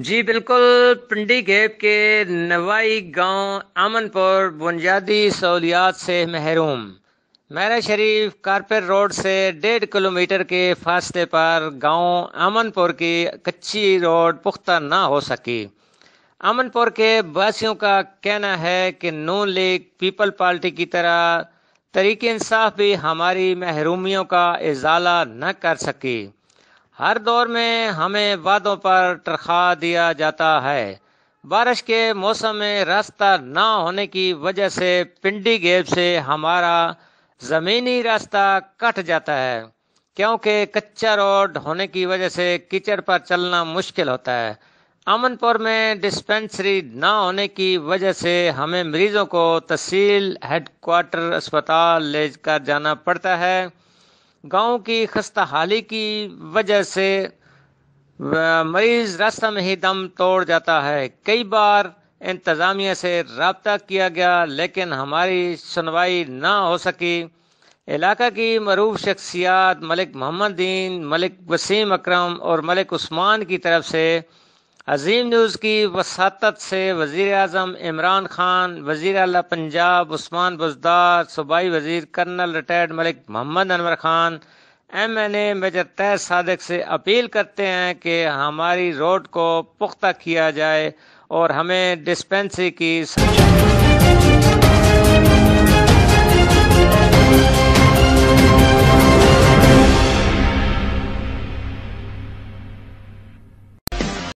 جی بالکل، پنڈی گیپ کے نوائی گاؤں امن پور بنیادی سہولیات سے محروم۔ میرا شریف کارپیر روڈ سے 1.5 کلومیٹر کے فاصلے پر گاؤں امن پور کی کچی روڈ پختہ نہ ہو سکی۔ امن پور کے باسیوں کا کہنا ہے کہ نون لیگ پیپل پارٹی کی طرح تحریک انصاف بھی ہماری محرومیوں کا ازالہ نہ کر سکی۔ ہر دور میں ہمیں وعدوں پر تنخواہ دیا جاتا ہے۔ بارش کے موسم میں راستہ نہ ہونے کی وجہ سے پنڈی گیپ سے ہمارا زمینی راستہ کٹ جاتا ہے، کیونکہ کچا روڈ ہونے کی وجہ سے کیچڑ پر چلنا مشکل ہوتا ہے۔ امن پور میں ڈسپنسری نہ ہونے کی وجہ سے ہمیں مریضوں کو تحصیل ہیڈ کوارٹر اسپتال لے کر جانا پڑتا ہے۔ گاؤں کی خستہ حالی کی وجہ سے مریض راستہ میں ہی دم توڑ جاتا ہے۔ کئی بار انتظامیہ سے رابطہ کیا گیا لیکن ہماری سنوائی نہ ہو سکی۔ علاقہ کی معروف شخصیات ملک محمد دین، ملک وسیم اکرم اور ملک عثمان کی طرف سے عظیم نیوز کی وساطت سے وزیر اعظم عمران خان، وزیر اعلیٰ پنجاب عثمان بزدار، صوبائی وزیر کرنل ریٹائرڈ ملک محمد انور خان، MNA میجر طاہر صادق سے اپیل کرتے ہیں کہ ہماری روڈ کو پختہ کیا جائے اور ہمیں ڈسپنسری کی